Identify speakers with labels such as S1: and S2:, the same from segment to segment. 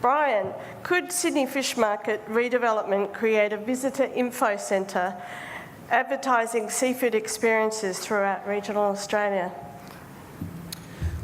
S1: Bryan, could Sydney Fish Market redevelopment create a visitor info centre advertising seafood experiences throughout regional Australia?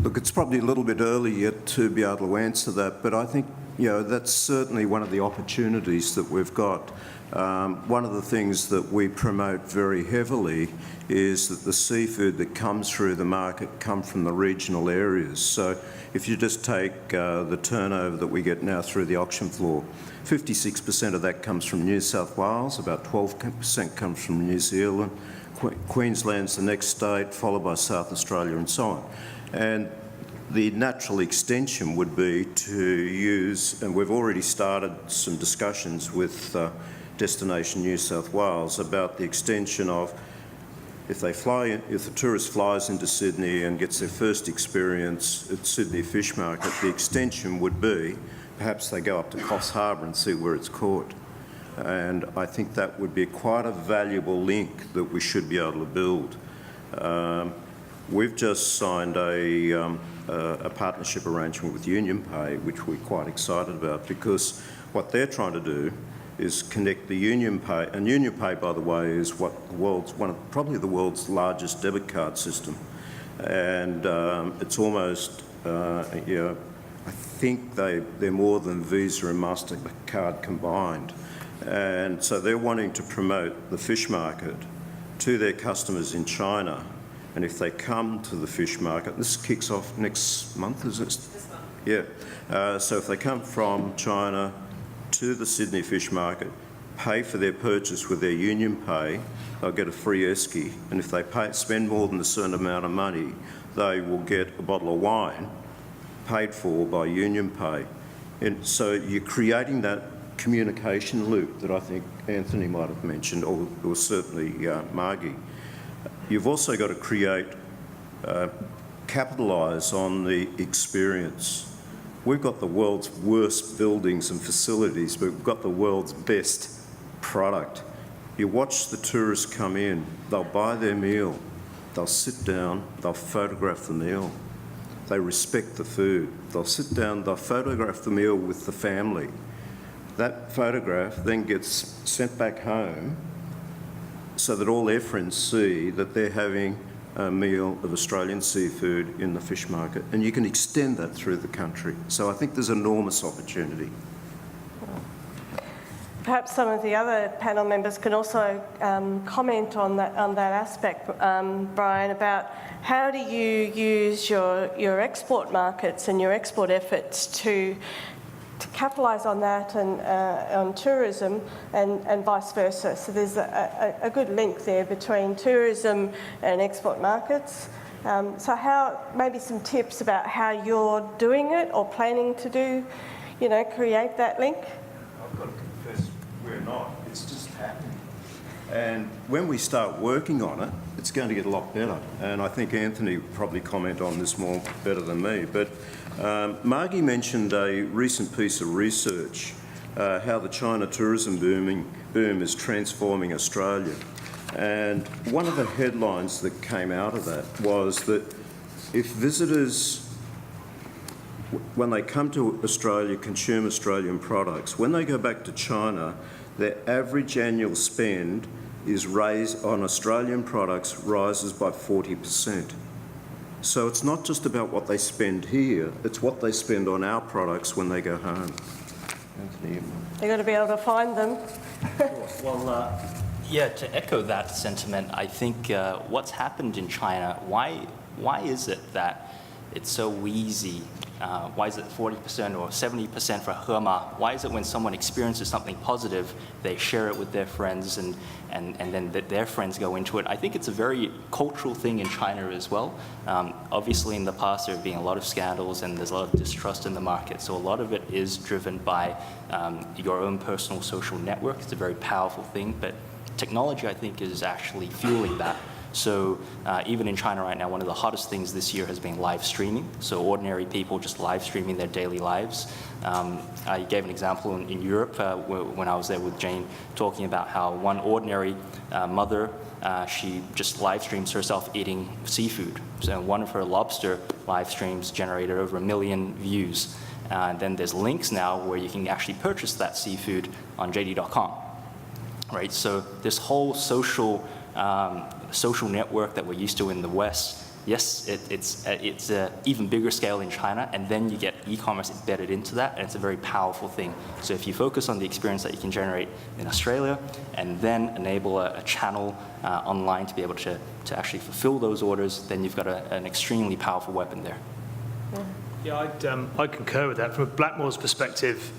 S2: Look, it's probably a little bit early yet to be able to answer that, but I think, that's certainly one of the opportunities that we've got. One of the things that we promote very heavily is that the seafood that comes through the market come from the regional areas. So if you just take the turnover that we get now through the auction floor, 56% of that comes from New South Wales, about 12% comes from New Zealand, Queensland's the next state, followed by South Australia and so on. And the natural extension would be to use, and we've already started some discussions with Destination New South Wales about the extension of, if the tourist flies into Sydney and gets their first experience at Sydney Fish Market, the extension would be perhaps they go up to Coffs Harbour and see where it's caught. And I think that would be quite a valuable link that we should be able to build. We've just signed a partnership arrangement with UnionPay, which we're quite excited about, because what they're trying to do is connect the UnionPay, and UnionPay, by the way, is probably the world's largest debit card system, and it's almost, I think they're more than Visa and MasterCard combined, and so they're wanting to promote the fish market to their customers in China. And if they come to the fish market, this kicks off next month, is it? This month. Yeah. So if they come from China to the Sydney Fish Market, pay for their purchase with their UnionPay, they'll get a free esky. And if they spend more than a certain amount of money, they will get a bottle of wine paid for by UnionPay. And so you're creating that communication loop that I think Anthony might have mentioned, or certainly Margie. You've also got to capitalise on the experience. We've got the world's worst buildings and facilities, but we've got the world's best product. You watch the tourists come in, they'll buy their meal, they'll sit down, they'll photograph the meal. They respect the food. They'll sit down, they'll photograph the meal with the family. That photograph then gets sent back home so that all their friends see that they're having a meal of Australian seafood in the fish market. And you can extend that through the country. So I think there's enormous opportunity.
S1: Perhaps some of the other panel members can also comment on that aspect, Bryan, about how do you use your export markets and your export efforts to capitalise on that and on tourism and vice versa. So there's a good link there between tourism and export markets. So maybe some tips about how you're doing it or planning to do, create that link?
S2: I've got to confess, we're not. It's just happening. And when we start working on it, it's going to get a lot better. And I think Anthony will probably comment on this more better than me. But Margie mentioned a recent piece of research, how the China tourism boom is transforming Australia. And one of the headlines that came out of that was that if visitors, when they come to Australia, consume Australian products, when they go back to China, their average annual spend is raised on Australian products rises by 40%. So it's not just about what they spend here, it's what they spend on our products when they go home. Anthony?
S1: They've got to be able to find them.
S3: Well, yeah, to echo that sentiment, I think what's happened in China, why is it that it's so easy? Why is it 40% or 70% for Hema? Why is it when someone experiences something positive, they share it with their friends and then their friends go into it? I think it's a very cultural thing in China as well. Obviously in the past there have been a lot of scandals and there's a lot of distrust in the market. So a lot of it is driven by your own personal social network. It's a very powerful thing, but technology I think is actually fueling that. So even in China right now, one of the hottest things this year has been live streaming. So ordinary people just live streaming their daily lives. I gave an example in Europe when I was there with Jane, talking about how one ordinary mother, she just live streams herself eating seafood. So one of her lobster live streams generated over 1 million views. Then there's links now where you can actually purchase that seafood on JD.com, right? So this whole social network that we're used to in the West, yes, it's an even bigger scale in China, and then you get e-commerce embedded into that, and it's a very powerful thing. So if you focus on the experience that you can generate in Australia, and then enable a channel online to be able to actually fulfill those orders, then you've got an extremely powerful weapon there.
S4: Yeah, I'd concur with that. From a Blackmore's perspective,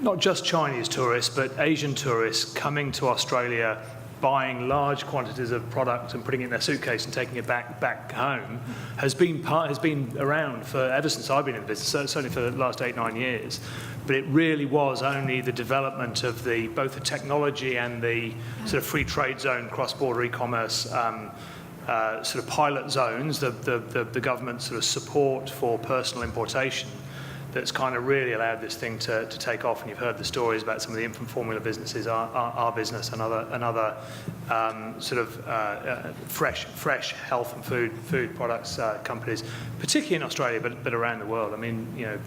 S4: not just Chinese tourists, but Asian tourists coming to Australia, buying large quantities of product and putting it in their suitcase and taking it back home, has been around for ever since I've been in the business, certainly for the last 8-9 years. But it really was only the development of both the technology and the sort of free trade zone, cross-border e-commerce sort of pilot zones, the government sort of support for personal importation, that's kind of really allowed this thing to take off. And you've heard the stories about some of the infant formula businesses, our business, and other sort of fresh health and food products companies, particularly in Australia, but around the world. I mean, you know,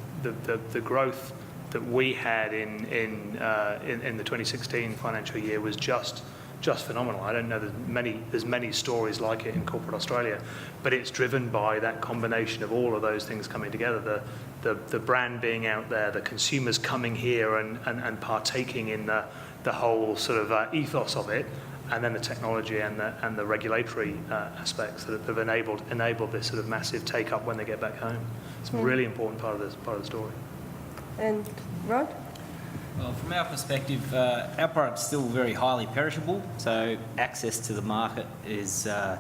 S4: the growth that we had in the 2016 financial year was just phenomenal. I don't know there's many stories like it in corporate Australia, but it's driven by that combination of all of those things coming together. The brand being out there, the consumers coming here and partaking in the whole sort of ethos of it, and then the technology and the regulatory aspects that have enabled this sort of massive take up when they get back home. It's a really important part of the story.
S1: And Rod?
S5: Well, from our perspective, our product's still very highly perishable, so access to the market is a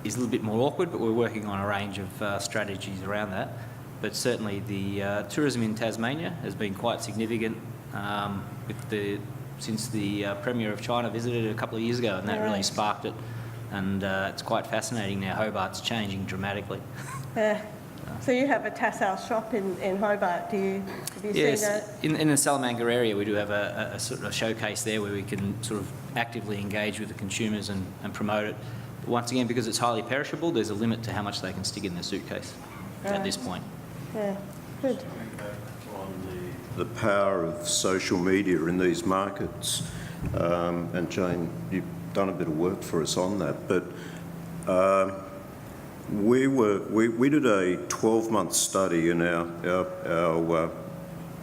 S5: little bit more awkward, but we're working on a range of strategies around that. But certainly the tourism in Tasmania has been quite significant since the Premier of China visited a couple of years ago, and that really sparked it. And it's quite fascinating now. Hobart's changing dramatically.
S1: So you have a tassel shop in Hobart, have you
S5: yes,
S1: seen that?
S5: in the Salamanca area we do have a sort of showcase there where we can sort of actively engage with the consumers and promote it. But once again, because it's highly perishable, there's a limit to how much they can stick in their suitcase at this point.
S1: Yeah, good.
S2: On the power of social media in these markets, and Jane, you've done a bit of work for us on that, but we did a 12-month study in our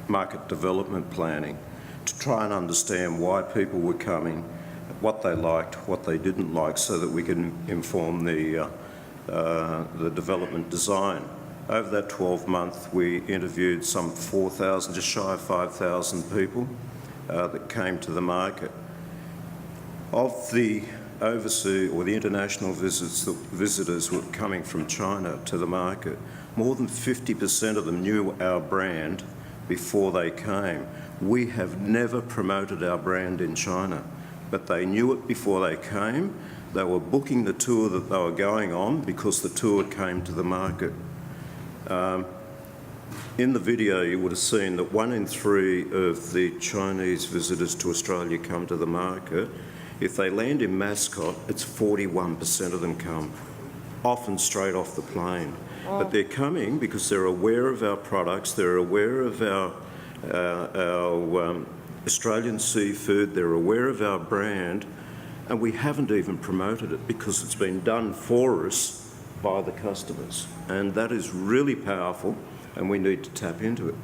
S2: market development planning to try and understand why people were coming, what they liked, what they didn't like, so that we can inform the development design. Over that 12-month, we interviewed some 4,000, just shy of 5,000 people that came to the market. Of the overseas or the international visitors who were coming from China to the market, more than 50% of them knew our brand before they came. We have never promoted our brand in China, but they knew it before they came. They were booking the tour that they were going on because the tour came to the market. In the video, you would have seen that 1 in 3 of the Chinese visitors to Australia come to the market. If they land in Mascot, it's 41% of them come, often straight off the plane. But they're coming because they're aware of our products, they're aware of our Australian seafood, they're aware of our brand, and we haven't even promoted it because it's been done for us by the customers. And that is really powerful, and we need to tap into it.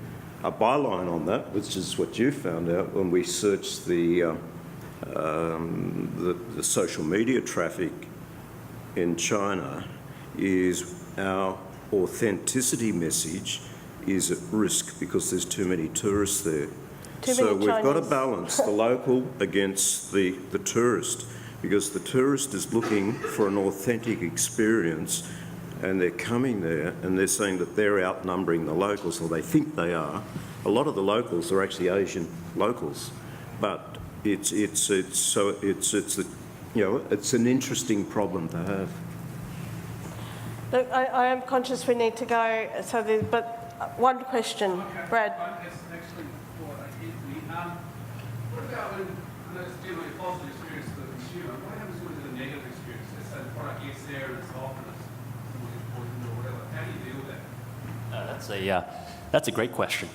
S2: A byline on that, which is what you found out when we searched the social media traffic in China, is our authenticity message is at risk because there's too many tourists there. So we've got to balance the local against the tourist, because the tourist is looking for an authentic experience, and they're coming there and they're saying that they're outnumbering the locals, or they think they are. A lot of the locals are actually Asian locals, but it's the it's an interesting problem to have.
S1: Look, I am conscious we need to go, but one question,
S6: Okay.
S1: Brad.
S6: It's actually for Henfrey. What about when it's generally a positive experience for the consumer? What happens when it's a negative experience? Let's say the product gets there and it's off and someone gets poisoned or whatever. How do you deal with that?
S3: That's a great question.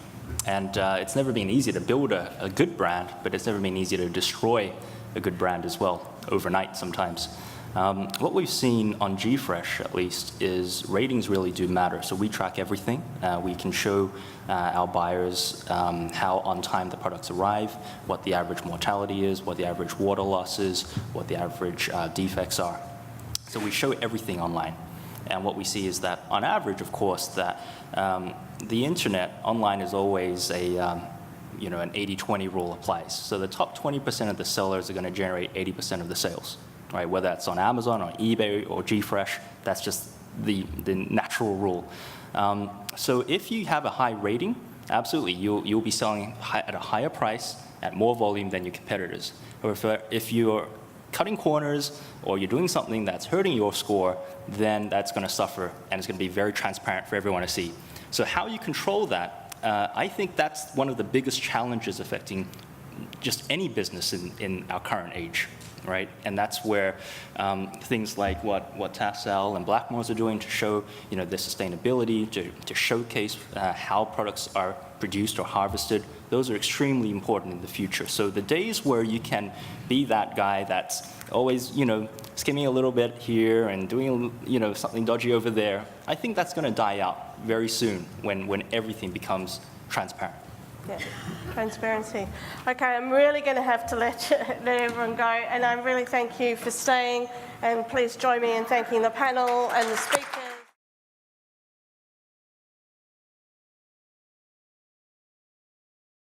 S3: And it's never been easy to build a good brand, but it's never been easy to destroy a good brand as well, overnight sometimes. What we've seen on GFresh, at least, is ratings really do matter. So we track everything. We can show our buyers how on time the products arrive, what the average mortality is, what the average water loss is, what the average defects are. So we show everything online. And what we see is that, on average, of course, that the internet online is always an 80-20 rule applies. So the top 20% of the sellers are going to generate 80% of the sales, right? Whether that's on Amazon or eBay or GFresh, that's just the natural rule. So if you have a high rating, absolutely, you'll be selling at a higher price at more volume than your competitors. Or if you're cutting corners or you're doing something that's hurting your score, then that's going to suffer and it's going to be very transparent for everyone to see. So how you control that, I think that's one of the biggest challenges affecting just any business in our current age, right? And that's where things like what Tassal and Blackmores are doing to show their sustainability, to showcase how products are produced or harvested, those are extremely important in the future. So the days where you can be that guy that's always, skimming a little bit here and doing, something dodgy over there, I think that's going to die out very soon when everything becomes transparent.
S1: Yeah, transparency. Okay, I'm really going to have to let everyone go, and I really thank you for staying, and please join me in thanking the panel and the speakers.